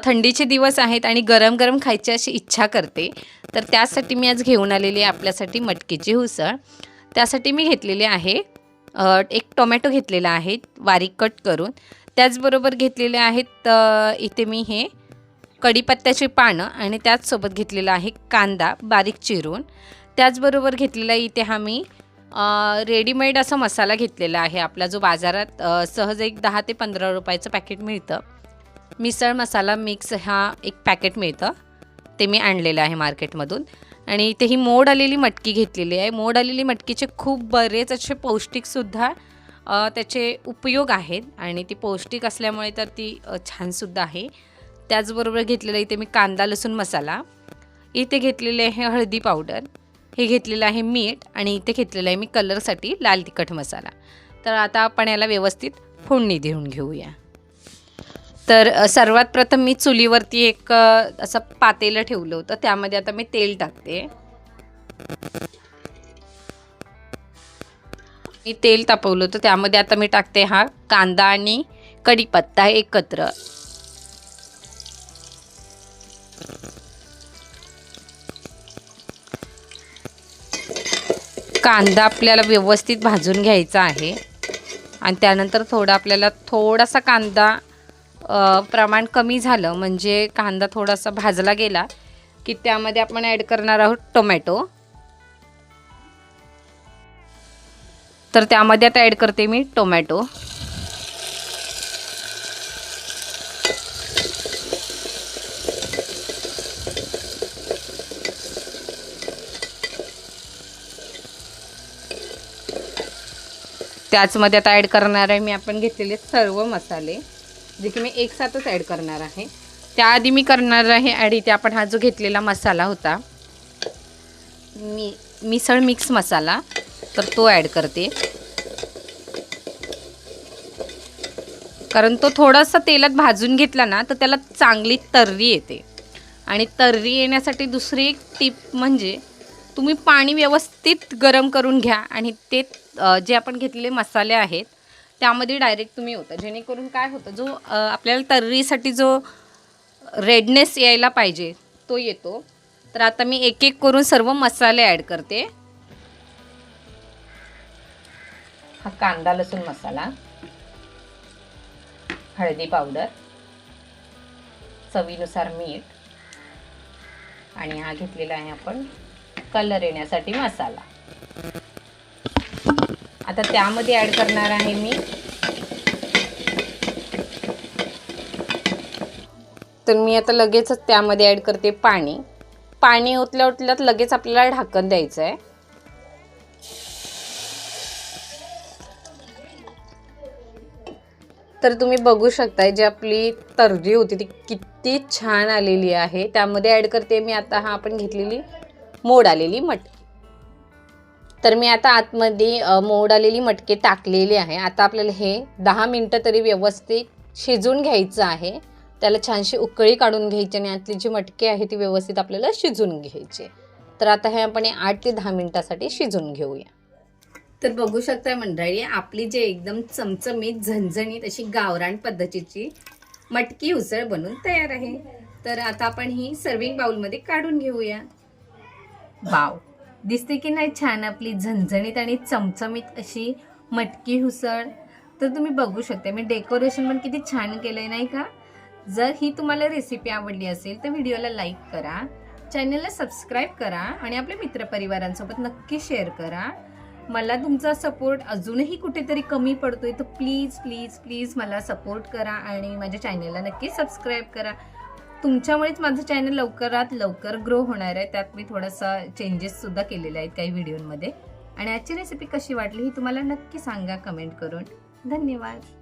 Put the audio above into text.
थंडीचे दिवस आहेत आणि गरम गरम खायची अशी इच्छा करते, तर त्यासाठी मी आज घेऊन आलेली आहे आपल्यासाठी मटकीची उसळ. त्यासाठी मी घेतलेले आहे एक टोमॅटो घेतलेला आहे बारीक कट करून. त्याचबरोबर घेतलेले आहेत इथे मी हे कढीपत्त्याची पानं आणि त्याचसोबत घेतलेला आहे कांदा बारीक चिरून. त्याचबरोबर घेतलेला इथे हा मी रेडीमेड असा मसाला घेतलेला आहे. आपला जो बाजारात सहज एक 10 ते 15 रुपयाचं पॅकेट मिळतं. मिसळ मसाला मिक्स हा एक पॅकेट मिळतं, ते मी आणलेलं आहे मार्केटमधून. आणि इथे ही मोड आलेली मटकी घेतलेली आहे. मोड आलेली मटकीचे खूप बरेच असे पौष्टिकसुद्धा त्याचे उपयोग आहेत आणि ती पौष्टिक असल्यामुळे तर ती छानसुद्धा आहे. त्याचबरोबर घेतलेला इथे मी कांदा लसूण मसाला, इथे घेतलेले आहे हळदी पावडर, हे घेतलेलं आहे मीठ आणि इथे घेतलेलं आहे मी कलरसाठी लाल तिखट मसाला. तर आता आपण याला व्यवस्थित फोडणी देऊन घेऊया. तर सर्वात प्रथम मी चुलीवरती एक असं पातेलं ठेवलं होतं, त्यामध्ये आता मी तेल टाकते. मी तेल तापवलं होतं, त्यामध्ये आता मी टाकते हा कांदा आणि कढीपत्ता एकत्र. कांदा आपल्याला व्यवस्थित भाजून घ्यायचा आहे आणि त्यानंतर आपल्याला थोडासा कांदा प्रमाण कमी झालं म्हणजे कांदा थोडासा भाजला गेला की त्यामध्ये आपण ॲड करणार आहोत टोमॅटो. तर त्यामध्ये आता ॲड करते मी टोमॅटो. त्याचमध्ये आता ॲड करणार आहे मी आपण घेतलेले सर्व मसाले, जे की मी एकसाथच ॲड करणार आहे. त्याआधी मी करणार आहे ॲड इथे आपण हा जो घेतलेला मसाला होता मिसळ मिक्स मसाला, तर तो ॲड करते. कारण तो थोडासा तेलात भाजून घेतला ना तर त्याला चांगली तर्री येते. आणि तर्री येण्यासाठी दुसरी एक टिप म्हणजे तुम्ही पाणी व्यवस्थित गरम करून घ्या आणि ते जे आपण घेतलेले मसाले आहेत त्यामध्ये डायरेक्ट तुम्ही होता, जेणेकरून काय होतं जो आपल्याला तर्रीसाठी जो रेडनेस यायला पाहिजे तो येतो. तर आता मी एक एक करून सर्व मसाले ॲड करते. हा कांदा लसूण मसाला, हळदी पावडर, चवीनुसार मीठ आणि हा घेतलेला आहे आपण कलर येण्यासाठी मसाला. आता त्यामध्ये ॲड करणार आहे मी आता लगेचच त्यामध्ये ॲड करते पाणी. पाणी ओतल्यात लगेच आपल्याला ढाकण द्यायचं आहे. तर तुम्ही बघू शकताय जी आपली तर्री होती ती किती छान आलेली आहे. त्यामध्ये ॲड करते मी आता हा आपण घेतलेली मोड आलेली मटकी. तर मी आता आतमध्ये मोड आलेली मटकी टाकलेली आहे. आता आपल्याला हे 10 मिनटं तरी व्यवस्थित शिजून घ्यायचं आहे. त्याला छानशी उकळी काढून घ्यायची आणि आतली जी मटकी आहे ती व्यवस्थित आपल्याला शिजून घ्यायची. तर आता हे आपण 8 ते 10 मिनटासाठी शिजून घेऊया. तर बघू शकताय मंडळी आपली जे एकदम चमचमीत झणझणीत अशी गावरान पद्धतीची मटकी उसळ बनून तयार आहे. तर आता आपण ही सर्विंग बाउलमध्ये काढून घेऊया. वाव, दिसते की नाही छान आपली झणझणीत आणि चमचमीत अशी मटकी उसळ. तर तुम्ही बघू शकता मी डेकोरेशन पण किती छान केलंय नाही का. जर ही तुम्हाला रेसिपी आवडली असेल तर व्हिडिओला लाईक करा, चॅनलला सबस्क्राईब करा आणि आपल्या मित्रपरिवारांसोबत नक्की शेअर करा. मला तुमचा सपोर्ट अजूनही कुठेतरी कमी पडतोय तर प्लीज प्लीज प्लीज मला सपोर्ट करा आणि माझ्या चॅनलला नक्की सबस्क्राईब करा. तुमच्यामुळेच माझं चॅनल लवकरात लवकर ग्रो होणार आहे. त्यात मी थोडासा चेंजेससुद्धा केलेले आहेत काही व्हिडिओमध्ये. आणि आजची रेसिपी कशी वाटली ही तुम्हाला नक्की सांगा कमेंट करून. धन्यवाद.